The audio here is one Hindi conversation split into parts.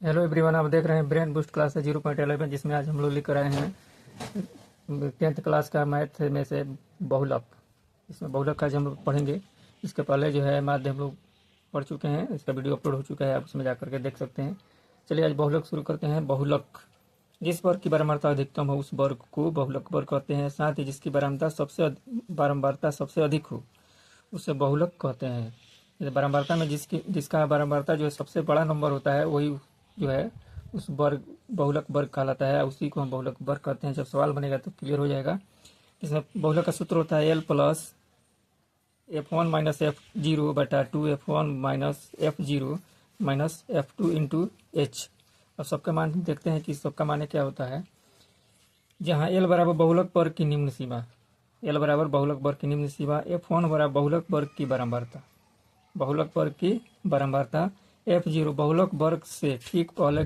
हेलो एवरीवन, आप देख रहे हैं ब्रेन बूस्ट क्लास 0.11, जिसमें आज हम लोग लेकर आए हैं 10th क्लास का मैथ में से बहुलक। इसमें बहुलक का आज हम लोग पढ़ेंगे। इसके पहले जो है माध्य हम लोग पढ़ चुके हैं, इसका वीडियो अपलोड हो चुका है, आप उसमें जा करके देख सकते हैं। चलिए आज बहुलक शुरू करते हैं। बहुलक, जिस वर्ग की बारंबारता अधिकतम हो उस वर्ग को बहुलक वर्ग कहते हैं। साथ ही जिसकी बारंबारता सबसे अधिक हो उसे बहुलक कहते हैं। जैसे बारंबारता में जिसका बारंबारता जो है सबसे बड़ा नंबर होता है वही जो है उस वर्ग बहुलक वर्ग कहलाता है, उसी को हम बहुलक वर्ग कहते हैं। जब सवाल बनेगा तो क्लियर हो जाएगा। इसमें बहुलक का सूत्र होता है L plus F1 minus F0 बटा 2 F1 minus F0 minus F2 into H. अब सबका मान देखते हैं कि सबका मान क्या होता है। जहाँ एल बराबर बहुलक वर्ग की निम्न सीमा, एल बराबर बहुलक वर्ग की निम्न सीमा, F1 बराबर बहुलक वर्ग की बारंबारता, बहुलक वर्ग की बारंबारता, F0 बहुलक वर्ग से ठीक पहले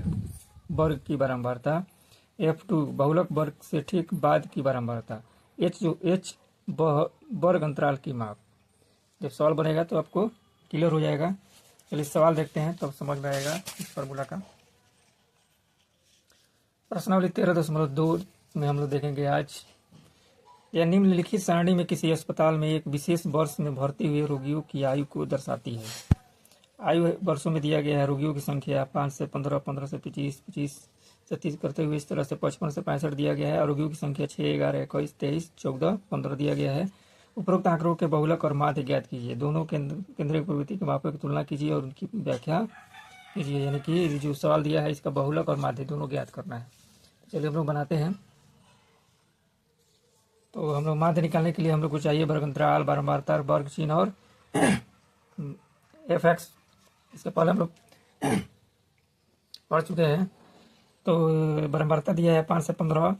वर्ग की बारंबारता, F2 बहुलक वर्ग से ठीक बाद की बारंबारता, H वर्ग अंतराल की माप। जब सवाल बनेगा तो आपको क्लियर हो जाएगा। चलिए सवाल देखते हैं तब समझ में आएगा इस फार्मूला का। प्रश्नावली 13.2 में हम लोग देखेंगे आज। यह निम्नलिखित सारणी में किसी अस्पताल में एक विशेष वर्ष में भर्ती हुए रोगियों की आयु को दर्शाती है। आयु वर्षों में दिया गया है। रोगियों की संख्या 5 से 15, 15 से 25, 25 से 30 करते हुए इस तरह से 55 से 65 दिया गया है। और रोगियों की संख्या 6, 11, 21, 23, 14, 15 दिया गया है। उपरोक्त आंकड़ों के बहुलक और माध्य ज्ञात कीजिए। दोनों केंद्रीय प्रवृत्ति के मापों की तुलना कीजिए और उनकी व्याख्या कीजिए। यानी कि जो सवाल दिया है इसका बहुलक और माध्य दोनों ज्ञात करना है। चलिए हम लोग बनाते हैं। तो हम लोग माध्य निकालने के लिए हम लोग को चाहिए वर्ग अंतराल, बारंबारता, वर्ग चिन्ह और एफ एक्स। इसके पहले हम लोग पढ़ चुके हैं। तो बारंबारता दिया है 5 से 15,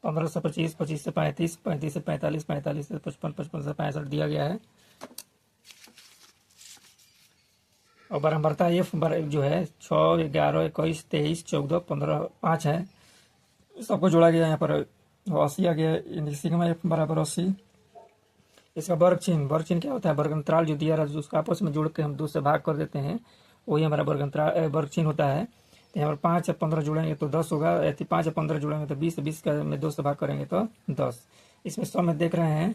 15 से 25, 25 से 35, 35 से 45, 45 से 55, 55 से 65 दिया गया है। और बारंबारता एफ जो है 6, 11, 21, 23, 14, 15, 5 है। सबको जोड़ा गया यहाँ पर 80 आ गया। सिग्मा एफ बराबर 80। इसका वर्ग चिन्ह क्या होता है? वर्ग अंतराल जो दिया रहा है उसका आपस में जोड़ के हम 2 से भाग कर देते हैं, वही हमारा वर्ग अंतराल वर्ग चिन्ह होता है। तो यहाँ पर 5 या 15 जोड़ेंगे तो 10 होगा। 5 या 15 जोड़ेंगे तो 20, 20 का में 2 से भाग करेंगे तो 10। इसमें सब में देख रहे हैं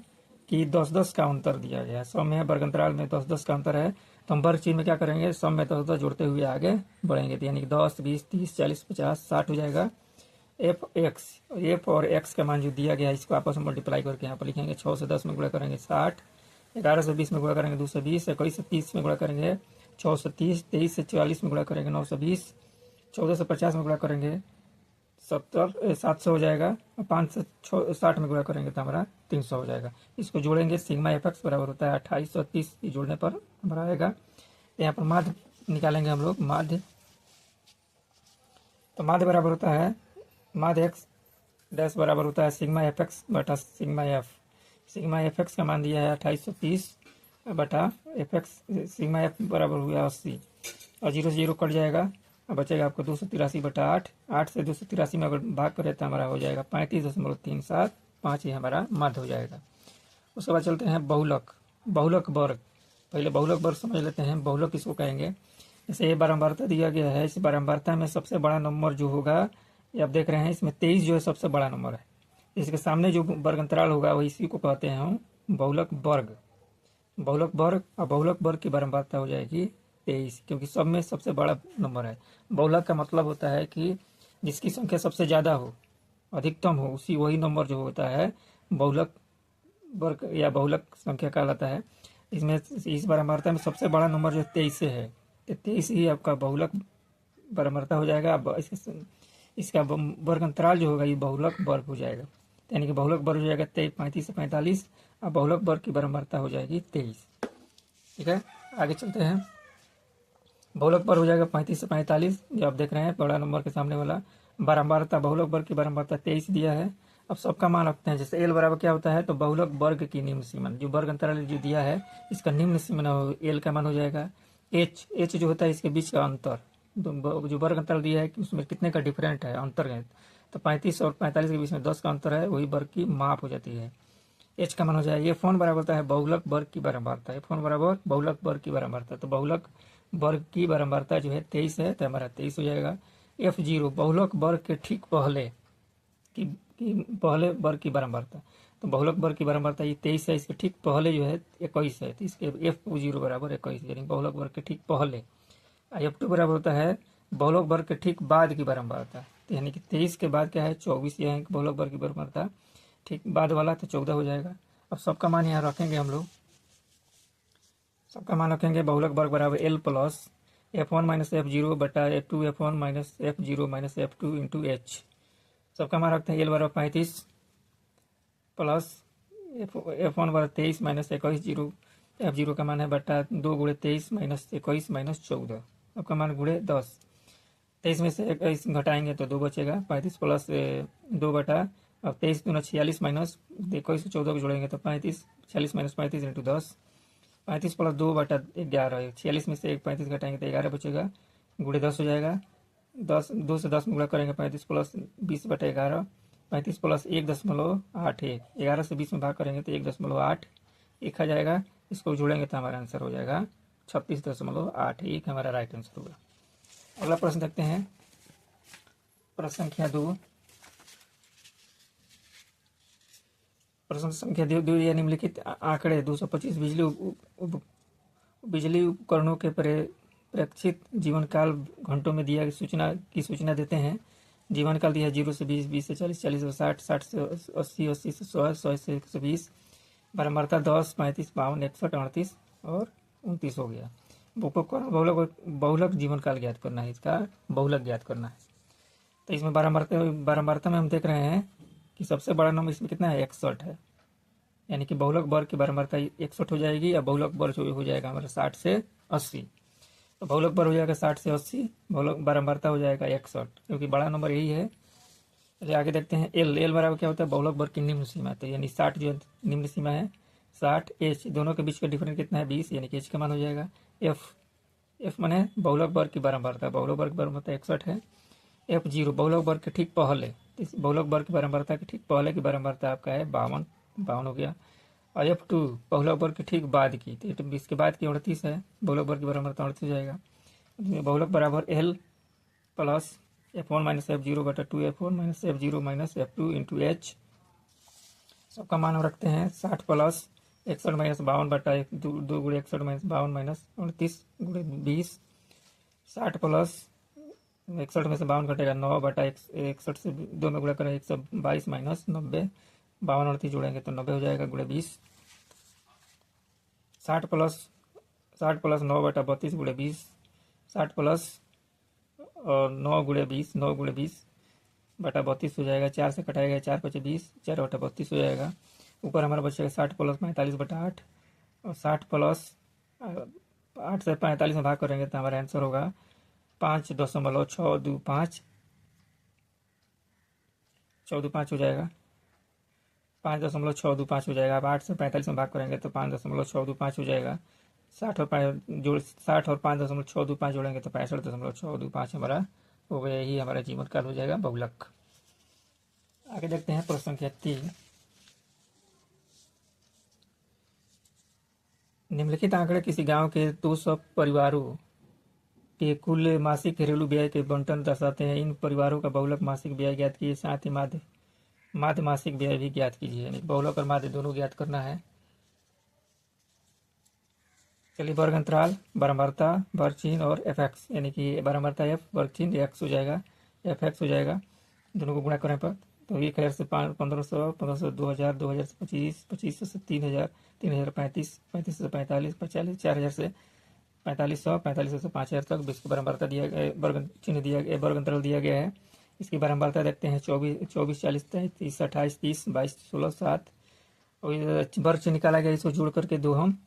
कि 10-10 का अंतर दिया गया है। सब में वर्ग अंतराल में 10-10 का अंतर है। तो हम वर्ग चिन्ह में क्या करेंगे? सब में 10-10 जोड़ते हुए आगे बढ़ेंगे। तो यानी कि 10, 20, 30, 40, 50, 60 हो जाएगा। एफ और एक्स का मान जो दिया गया है इसको आपस में मल्टीप्लाई करके यहाँ पर लिखेंगे। 6 से 10 में गुणा करेंगे 60, 11 से 20 में गुणा करेंगे 220, 21 से 30 में गुणा करेंगे 6 से 30, 23 से 44 में गुणा करेंगे 920, 14 से 50 में गुणा करेंगे 700 हो जाएगा। 5 से 60 में गुणा करेंगे तो हमारा 300 हो जाएगा। इसको जोड़ेंगे, सिग्मा एफ एक्स बराबर होता है 2830। जोड़ने पर हमारा आएगा। यहाँ पर माध्य निकालेंगे हम लोग। माध्य, तो माध्य बराबर होता है माध्य एक्स डैश बराबर होता है सिग्मा एफ एक्स बटा sigma F. Sigma F x का मान दिया है 2830 बटा एफ एक्स। सिग्मा एफ बराबर हुआ 80 और 0 से 0 कट जाएगा। अब बचेगा आपको 283 बटा 8। 8 से 283 में अगर भाग करें तो हमारा हो जाएगा 35.37। 5 ही हमारा माध्य हो जाएगा। उसके बाद चलते हैं बहुलक। बहुलक वर्ग, पहले बहुलक वर्ग समझ लेते हैं। बहुलक किसको कहेंगे? जैसे ये बारंबारता दिया गया है, इस बारंबारता में सबसे बड़ा नंबर जो होगा, ये आप देख रहे हैं इसमें 23 जो है सबसे बड़ा नंबर है। इसके सामने जो वर्ग अंतराल होगा वही इसी को कहते हैं हम बहुलक वर्ग। बहुलक वर्ग और बहुलक वर्ग की बारंबारता हो जाएगी 23, क्योंकि सब में सबसे बड़ा नंबर है। बहुलक का मतलब होता है कि जिसकी संख्या सबसे ज़्यादा हो, अधिकतम हो, उसी वही नंबर जो होता है बहुलक वर्ग या बहुलक संख्या कहलाता है। इसमें इस बारंबारता में सबसे बड़ा नंबर जो 23 से है, तो 23 ही आपका बहुलक बारंबारता हो जाएगा। अब इसका वर्ग अंतराल जो होगा ये बहुलक वर्ग हो जाएगा। यानी कि बहुलक वर्ग हो जाएगा 35 से 45 और बहुलक वर्ग की बारंबारता हो जाएगी 23। ठीक है, आगे चलते हैं। बहुलक वर्ग हो जाएगा 35 से 45, जो आप देख रहे हैं बड़ा नंबर के सामने वाला। बारंबारता, बहुलक वर्ग की बारंबारता 23 दिया है। अब सबका मान रखते हैं। जैसे एल बराबर क्या होता है? तो बहुलक वर्ग की निम्न सीमा, जो वर्ग अंतराल जो दिया है इसका निम्न सीमा एल का मान हो जाएगा। एच जो होता है इसके बीच का अंतर, जो वर्ग अंतराल दिया है कि उसमें कितने का डिफरेंट है, अंतर है, तो 35 और 45 के बीच में 10 का अंतर है, वही वर्ग की माप हो जाती है। एच का मान हो जाएगा। ये फोन बराबर होता है बहुलक वर्ग की बारंबारता। ये फोन बराबर बहुलक वर्ग की बारंबारता। तो बहुलक वर्ग की बारंबारता जो है 23 है, तो हमारा 23 हो जाएगा। F0 बहुलक वर्ग के ठीक पहले की पहले वर्ग की बारंबारता, तो बहुलक वर्ग की बारंबारता ये 23 है, इसके ठीक पहले जो है 21 है, तो इसके F0 बराबर 21 यानी बहुलक वर्ग के ठीक पहले। F2 बराबर होता है बहुलक वर्ग के ठीक बाद की बारंबारता, तो यानी कि 23 के बाद क्या है 24, यह है बहुलक वर्ग की बारंबारता ठीक बाद वाला, तो 14 हो जाएगा। अब सबका मान यहाँ रखेंगे हम लोग, सबका मान रखेंगे बहुलक वर्ग बराबर L plus F1 minus F0 बटा F2 F1 minus F0 minus F2 into H। सबका मान रखते हैं L बराबर 35 प्लस F1 बराबर 23 माइनस 21 जीरो, F0 का मान है बटा 2 गुणे 23 माइनस 21 माइनस 14, सबका मान गुणे 10। 23 में से 21 घटाएंगे तो 2 बचेगा, 35 प्लस 2 बटा, अब 23 दूना 46 माइनस 21 से 14 को जोड़ेंगे तो 35, 46 माइनस 35 इंटू 10, 35 प्लस 2 बटा 11, 46 में से 35 घटाएंगे तो 11 बचेगा, गुणे 10 हो जाएगा। 10 2 से 10 में गुणा करेंगे 35 प्लस 20 बटा 11, 35 प्लस 1.81, 11 से 20 में भाग करेंगे तो 1.8 एक आ जाएगा, इसको जोड़ेंगे तो हमारा आंसर हो जाएगा 36.81, हमारा राइट आंसर होगा। अगला प्रश्न देखते हैं, प्रश्न संख्या 2। प्रश्न संख्या 2 या निम्नलिखित आंकड़े 225 बिजली उपकरणों के प्रेक्षित जीवन काल घंटों में दिया सूचना देते हैं। जीवन काल दिया है 0 से 20, 20 से 40, 40 से 60, 60 से 80, 80 से 100, 100 से 120, बारंबारता 10, 35, 52, 61, 38 और 29 हो गया। बहुलक जीवन काल ज्ञात करना है, इसका बहुलक ज्ञात करना है। तो इसमें बारंबारता में हम देख रहे हैं कि सबसे बड़ा नंबर इसमें कितना है 61 है, यानी कि बहुलक वर्ग की बारंबारता 61 हो जाएगी, या बहुलक वर्ग हो जाएगा हमारा 60 से 80। तो बहुलक वर्ग हो जाएगा 60 से 80, बहुलक बारंबारता हो जाएगा 61, क्योंकि बड़ा नंबर यही है। चलिए आगे देखते हैं एल बराबर क्या होता है बहुलक वर्ग की निम्न सीमा, तो यानी 60 जो निम्न सीमा है 60, H दोनों के बीच का डिफरेंस कितना है 20, यानी कि H का मान हो जाएगा F माने बहुलक वर्ग की बारंबारता, बहुलक वर्ग की बारंबारता 61 है। F0 बहुलक वर्ग के ठीक पहले, इस बहुलक वर्ग की बारंबारता के ठीक पहले की बारंबारता आपका है 52 हो गया। और F2 बहुलक वर्ग के ठीक बाद की, तो 20 के बाद की 38 है, बहुलक वर्ग की बारंबारता 38 हो जाएगा। बहुलक बराबर L plus F1 minus F0 बटा 2 F1 minus F0 minus F2 into H। सबका मान हम रखते हैं 60 प्लस 61 माइनस 52 बटा 2 गुणे 61 माइनस 52 माइनस 29 गुणे 20, 60 प्लस 61 में से 52 घटेगा 9 बटा 61 से 2 में गुणा करें 122 माइनस 90, 52 38 जोड़ेंगे तो 90 हो जाएगा गुणे 20। 60 प्लस 9 बटा 32 गुणे 20, 60 प्लस और 9 गुणे 20, 9 गुणे 20 बटा 32 हो जाएगा, 4 से कटाएगा 4 बचे 20, 4 बटा 32 हो जाएगा। ऊपर हमारा बचेगा 60 प्लस 45 बटा 8, और 60 प्लस 8 से 45 में भाग करेंगे तो हमारा आंसर होगा 5.625, 625 हो जाएगा, 5.625 हो जाएगा। अब 8 से 45 में भाग करेंगे तो 5.625 हो जाएगा। 60 और 5.625 जोड़ेंगे तो 65.625 हमारा हो गया, यही हमारा जीवन काल हो जाएगा बहुलक। आगे देखते हैं प्रश्न संख्या 3। निम्नलिखित आंकड़े किसी गांव के 200 परिवारों के कुल मासिक घरेलू व्यय के बंटन दर्शाते हैं। इन परिवारों का बहुलक मासिक व्यय ज्ञात कीजिए, साथ ही माध्य मासिक व्यय भी ज्ञात कीजिए, यानी बहुलक और माध्य दोनों ज्ञात करना है। चलिए वर्ग अंतराल, बारंबारता, वर्ग चिन्ह और FX, यानी कि बारंबारता F, वर्ग चिन्ह X हो जाएगा, FX हो जाएगा, दोनों को गुणा करने पर तो 1000 से 1500, 1500 2000, 2000 से 25, 2500 से 3000, 3000 35, 35 से 45, 45 4000 से 4500, 4500 से 5000 तक। इसकी बारंबारता दिया गया, वर्ग चिन्ह दिया गया, वर्ग अंतराल दिया गया है। इसकी बारंबारता देखते हैं 24, 40, 33, 28, 30, 22, 16, 7, और वर्ग चिन्ह निकाला गया, इसको जोड़ करके हम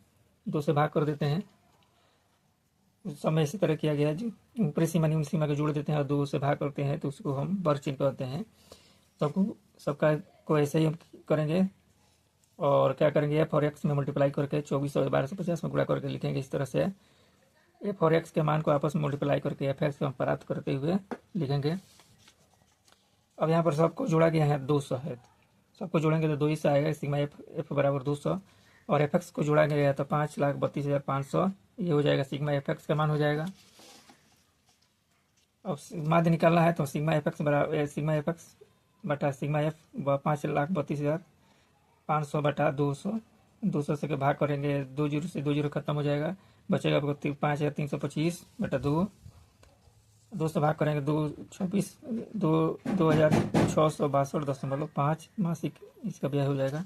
2 से भाग कर देते हैं। उस समय इसी तरह किया गया है, ऊपरी सीमा निम्न सीमा को जोड़ देते हैं और 2 से भाग करते हैं, तो उसको हम वर्ग चिन्ह कहते हैं। सबका को ऐसे ही हम करेंगे, और क्या करेंगे F और X में मल्टीप्लाई करके 24 और 1250 में गुणा करके लिखेंगे इस तरह से। F और X के मान को आपस में मल्टीप्लाई करके FX को हम प्राप्त करते हुए लिखेंगे। अब यहाँ पर सबको जोड़ा गया है 200 है, सबको जोड़ेंगे तो 2 ही से आएगा, सिग्मा F बराबर 200, और FX को जोड़ा गया है तो 5,32,500 ये हो जाएगा सिग्मा एफ एक्स का मान हो जाएगा। अब माध्य निकालना है तो सिग्मा एफ एक्स बराबर सिग्मा एफ एक्स बटा सिग्मा एफ 5,32,500 बटा 200, 200 से के भाग करेंगे, 20 से 20 खत्म हो जाएगा, बचेगा आपको 5,325 बटा 2 से भाग करेंगे 226 2,662.5 मासिक इसका ब्याज हो जाएगा।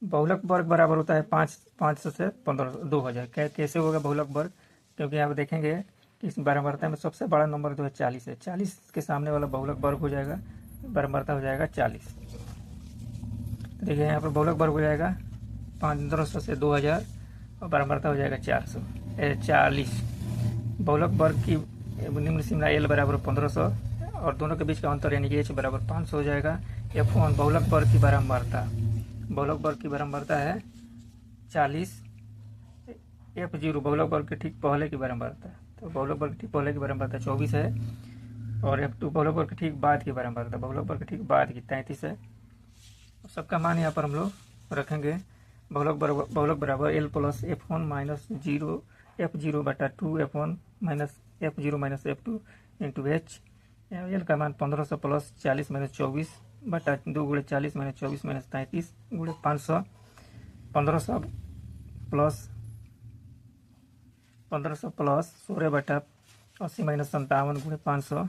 बहुलक वर्ग बराबर होता है 500 से 2000। कैसे होगा बहुलक वर्ग? क्योंकि यहाँ पे देखेंगे कि इस बारंबारता में सबसे बड़ा नंबर जो है 40 है, 40 के सामने वाला बहुलक वर्ग हो जाएगा, बारंबारता हो जाएगा 40। देखिए यहाँ पर बहुलक वर्ग हो जाएगा 1500 से 2000 और बारंबारता हो जाएगा 40। बहुलक वर्ग की निम्न सीमा एल बराबर 1500 और दोनों के बीच का अंतर यानी कि एच बराबर 500 हो जाएगा। F1 बहुलक वर्ग की बारंबारता है 40। F0 बहुलक वर्ग के ठीक पहले की बारंबारता, तो बहुलक वर्ग ठीक पहले की बारंबारता 24 है और F2 बहुलक वर्ग के ठीक बाद की बारंबारता, बहुलक वर्ग के ठीक बाद की 33 है। सबका मान यहाँ पर हम लोग रखेंगे। बहुलक बराबर L plus F1 minus F0 बटा 2F1 minus F0 minus F2 into H. L का मान 1500 प्लस 40 माइनस 24 बटा 2 गुणे 40 माइनस 24 माइनस 33 गुणे 500, 1500 प्लस 16 बटा 80 माइनस 57 गुणे 500,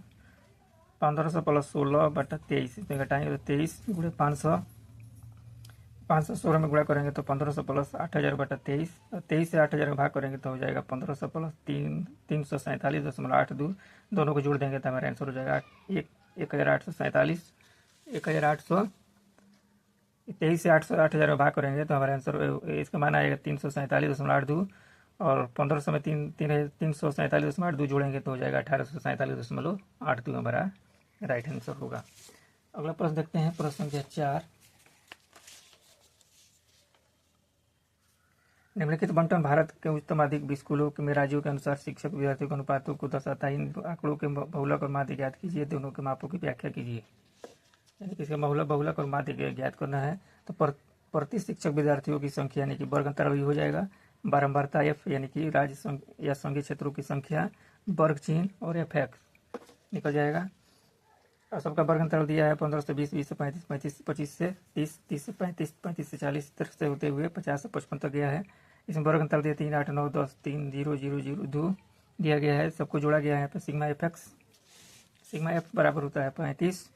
1500 प्लस 16 बटा 23 इसमें घटाएंगे तो 23 गुणे 500, 516 में गुणा करेंगे तो 1500 प्लस 8000 बटा 23, 23 से 8000 का भाग करेंगे तो हो जाएगा 1500 प्लस 347.82। दोनों को जोड़ देंगे तो हमारा आंसर हो जाएगा 1847। 1800 23 से 8000 का भाग करेंगे तो हमारा आंसर इसका मान आएगा 347.82 और 1500 में 347.82 जोड़ेंगे तो हो जाएगा 1847.82 हमारा राइट आंसर होगा। अगला प्रश्न देखते हैं, प्रश्न संख्या 4। निम्नलिखित बंटन भारत के उच्चतम माध्यमिक स्कूलों में राज्यों के अनुसार शिक्षक विद्यार्थियों के अनुपातों को दर्शाता है। इन आंकड़ों के बहुलक और माध्य ज्ञात कीजिए, दोनों के मापों की व्याख्या कीजिए। यानी कि इसका बहुलक और माध्य ज्ञात करना है तो प्रति शिक्षक विद्यार्थियों की संख्या यानी कि वर्ग अंतराल हो जाएगा, बारंबारता एफ यानी कि राज्य या संघीय क्षेत्रों की संख्या, वर्ग चिन्ह और एफ एक्स निकल जाएगा। और सबका वर्ग अंतराल दिया है 15 से 20, 20 से 35, 25 से 30, 30 से 35, 35 से 40 तरह से होते हुए 50 से 55 तक गया है। इसमें वर्ग अंतराल दिया 3, 8, 9, 10, 3, 0, 0, 0, 2 दिया गया है। सबको जोड़ा गया है यहाँ पे sigma F x, sigma F बराबर होता है 35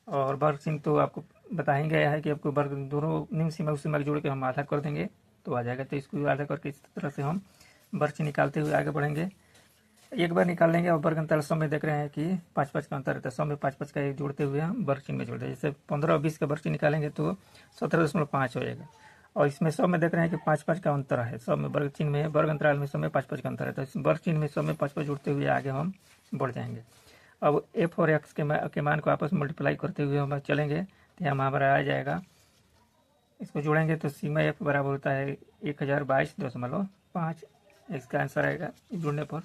और वर्ग चिन्ह तो आपको बताया गया है कि आपको वर्ग दोनों निम्न सीमा उस सीमा के जोड़ के हम आधा कर देंगे तो आ जाएगा। तो इसको आधा करके इस तरह से हम वर्ग चिन्ह निकालते हुए आगे बढ़ेंगे। एक बार निकाल लेंगे और वर्ग अंतर सब में देख रहे हैं कि 5-5 का अंतर रहता है, सब में 5-5 का जोड़ते हुए हम वर्ग चिन्ह में जोड़ते हैं। जैसे 15 और 20 का वर्ग चिन्ह निकालेंगे तो 17.5 हो जाएगा और इसमें सब में देख रहे हैं कि 5-5 का अंतर है, सब में वर्ग चिन्ह में वर्ग अंतराल में सब में 5-5 का अंतर है। तो इस वर्ग चिन्ह में सब में 5-5 जोड़ते हुए आगे हम बढ़ जाएंगे। अब एफ और एक्स के मान को आपस में मल्टीप्लाई करते हुए हम चलेंगे तो यहाँ हमारा आ जाएगा, इसको जोड़ेंगे तो सिग्मा एफ बराबर होता है 1022.5। इसका आंसर आएगा जोड़ने पर।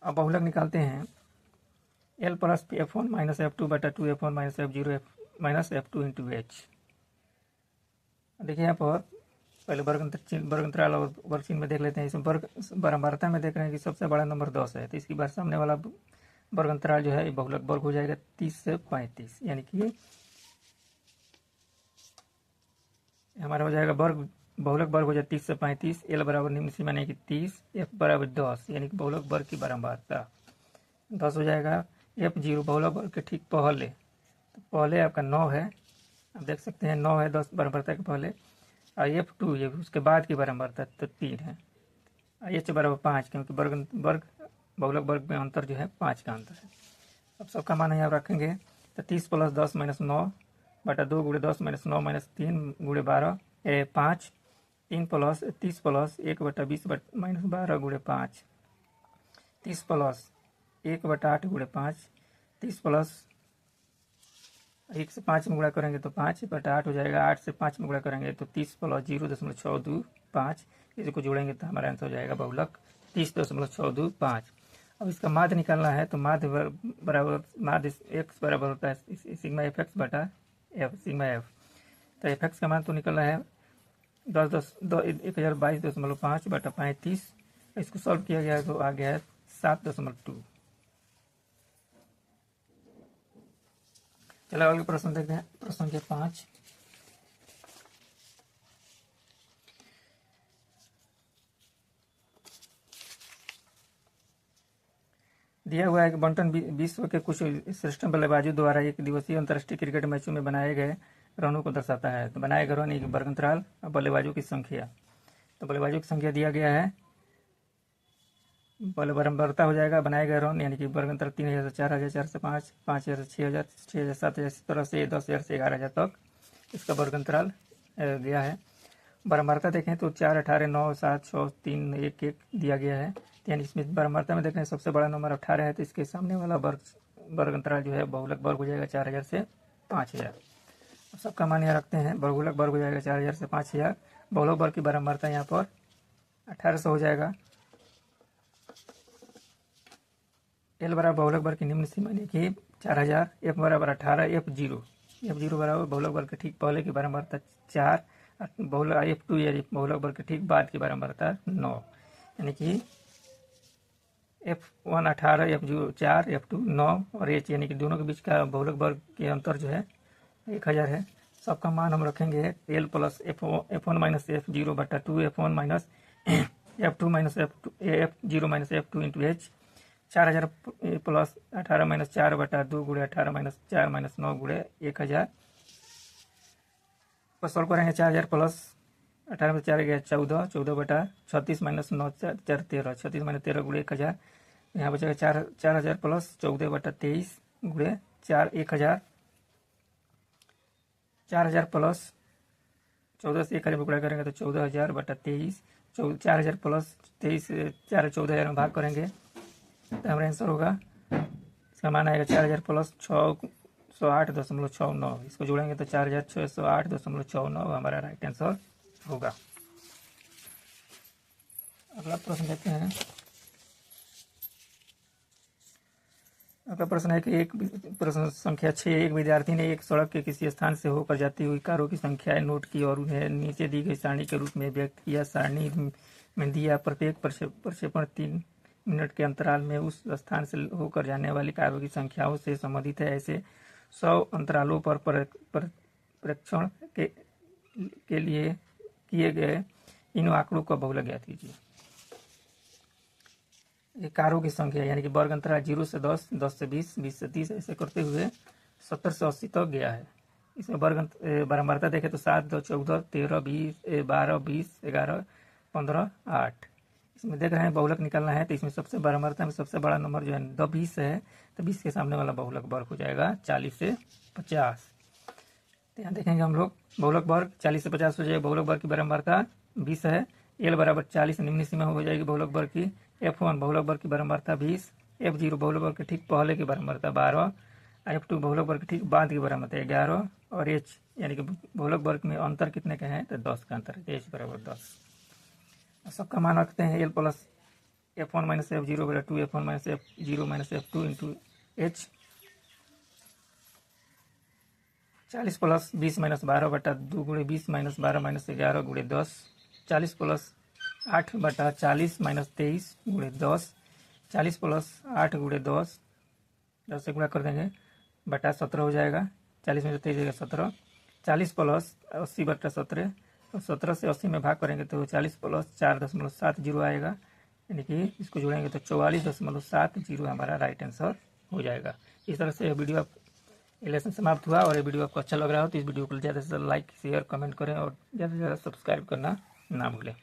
अब बहुलक निकालते हैं, L plus F1 minus F2 बटा 2F1 minus F0 minus F2 into H. देखिए यहाँ पर पहले वर्ग अंतराल और वर्ग चिन्ह में देख लेते हैं। इसमें वर्ग बारंबारता में देख रहे हैं कि सबसे बड़ा नंबर 10 है, तो इसकी बार सामने वाला वर्ग अंतराल जो है बहुलक वर्ग हो जाएगा 30 से 35, यानी कि हमारा हो जाएगा बहुलक वर्ग हो जाए 30 से 35। एल बराबर निम्न सीमा यानी कि 30, एफ बराबर 10 यानी कि बहुलक वर्ग की बारंबारता 10 हो जाएगा। F0 बहुलक वर्ग के ठीक पहले, तो पहले आपका 9 है, आप देख सकते हैं 9 है 10 बारंबारता के पहले, और F2 ये उसके बाद की बारंबारता तो 3 है, एच बराबर 5 क्योंकि बहुलक वर्ग में अंतर जो है 5 का अंतर है। अब सबका मान यहाँ रखेंगे तो 30 प्लस 10 माइनस 9 बटा 2 गुणे 10 माइनस 9 माइनस 3 गुणे 12 5, 3 प्लस 30 प्लस 1 बटा 20 माइनस 12 गुणे 5, 30 प्लस 1 बटा 8 गुणे 5, 30 प्लस 1 से 5 में गुणा करेंगे तो 5 बटा 8 हो जाएगा, 8 से 5 में गुणा करेंगे तो 30 प्लस 0.625। इसको जोड़ेंगे तो हमारा आंसर हो जाएगा बहुलक 30.625। अब इसका माध्य निकालना है, तो माध्य बराबर माध्य एक्स बराबर होता है सिग्मा एफ एक्स बटा एफ सिग्मा एफ। तो एफ एक्स का मान तो निकलना है 1022.5 बटा 35। इसको सॉल्व किया गया है तो आ गया है 7.2। चलो अगले प्रश्न देखते हैं। प्रश्न संख्या 5। दिया हुआ है कि बंटन विश्व के कुछ श्रेष्ठ बल्लेबाजों द्वारा एक दिवसीय अंतर्राष्ट्रीय क्रिकेट मैचों में बनाए गए रनों को दर्शाता है। तो बनाए गए रन एक वर्ग अंतराल और बल्लेबाजों की संख्या। तो बल्लेबाजों की संख्या दिया गया है, बल्ले बराबरता हो जाएगा बनाए गए रन यानी कि वर्ग अंतराल 3000 से 4000, 4 से 5, 5000 से 6000, 6000 से 7000, इस तरह से 10000 से 11000 तक इसका वर्ग अंतराल दिया है। बराबरता देखें तो 4, 18, 9, 7, 6, 3, 1, 1 दिया गया है। यानी इसमें बराबरता में देखें सबसे बड़ा नंबर 18 है, तो इसके सामने वाला वर्ग अंतराल जो है बहुलक वर्ग हो जाएगा 4000 से 5000। सबका मान यहाँ रखते हैं, बहुलक वर्ग हो जाएगा 4000 से 5000। बहुलक वर्ग की बराबरता यहाँ पर 1800 हो जाएगा। एल बराबर बहुलक वर्ग की निम्न सीमा यानी कि 4000, एफ बराबर 18, एफ जीरो बराबर बहुलक वर्ग के ठीक पहले की बराबरता 4, बहुलक F2 यानी बहुलक वर्ग के ठीक बाद की बराबरता 9, यानी कि F1 18, F0 4, F2 9 और H यानी कि दोनों के बीच का बहुलक वर्ग के अंतर जो है 1000 है। सबका मान हम रखेंगे L plus F1 minus F0 बटा 2, F1 minus F2 minus F0 minus F2 into H। 4000 plus 18 minus 4 बटा 2 गुणे 18 माइनस 4 माइनस 9 गुणे 1000 पर सॉल्व करेंगे। 4000 प्लस 18 में 4 गया 14, 14 बटा 36 माइनस 9 4 13, 36 माइनस 13 गुणे 1000। यहाँ बचेगा 4000 प्लस 14 बटा 23 गुणे 4 1000। 4000 प्लस 14 से 1000 में गुणा करेंगे तो 14000 बटा 23। 4000 प्लस 23 4 14000 में भाग करेंगे तो हमारा आंसर होगा, इसका मान आएगा 4000 प्लस 608.69। इसको जोड़ेंगे तो 4608.69 हमारा राइट आंसर होगा। अगला प्रश्न देखते हैं। अगला प्रश्न है कि प्रश्न संख्या 6। एक विद्यार्थी ने एक सड़क के किसी स्थान से होकर जाती हुई कारों की संख्याएं नोट की और उन्हें नीचे दी गई सारणी के रूप में व्यक्त किया। सारणी में दिया प्रत्येक प्रक्षेपण 3 मिनट के अंतराल में उस स्थान से होकर जाने वाली कारों की संख्याओं से संबंधित है। ऐसे 100 अंतरालों पर परीक्षण के लिए किए गए इन आंकड़ों का बहुलक ज्ञात कीजिए। ये कारों की संख्या यानी कि वर्ग अंतराल 0 से 10, 10 से 20, 20 से 30 ऐसे करते हुए 70 से 80 तक गया है। इसमें वर्ग बराबरता देखें तो 7, 2, 14, 13, 20, 12, 20, 11, 15, 8। इसमें देख रहे हैं बहुलक निकालना है, तो इसमें सबसे बराबरता में सबसे बड़ा नंबर जो है 20 है, तो 20 के सामने वाला बहुलक वर्ग हो जाएगा 40 से 50। तो यहाँ देखेंगे हम लोग बहुलक वर्ग 40 से 50 हो जाएगा। बहुलक वर्ग की बराबरता 20 है। एल बराबर 40 निम्न सीमा हो जाएगी बहुलक वर्ग की। F1 बहुलक वर्ग की बराबरता 20, F0 बहुलक वर्ग के ठीक पहले की बराबरता 12, F2 बहुलक वर्ग के ठीक बाद की बराबरता 11 और H यानी कि बहुलक वर्ग में अंतर कितने के हैं तो 10 का अंतर है। H बराबर 10। सबका मान रखते हैं L plus F1 minus F0 बटा 2, F1 minus F0 minus F2 into H। 40 plus 20 minus 12 बटा 2 गुणे 20 माइनस 12 माइनस 11 गुणे 10। 40 प्लस 8 बटा 40 माइनस 23 गुणे 10। 40 प्लस 8 गुणे 10 से गुणा कर देंगे बटा 17 हो जाएगा। 40 में से 23 जाएगा 17। 40 प्लस 80 बटा 17, तो 17 से 80 में भाग करेंगे तो 40 प्लस 4.70 आएगा, यानी कि इसको जोड़ेंगे तो 44.70 हमारा राइट आंसर हो जाएगा। इस तरह से वीडियो लेसन समाप्त हुआ। और ये वीडियो आपको अच्छा लग रहा हो तो इस वीडियो को ज़्यादा से ज़्यादा लाइक, शेयर, कमेंट करें और ज़्यादा से ज़्यादा सब्सक्राइब करना ना भूलें।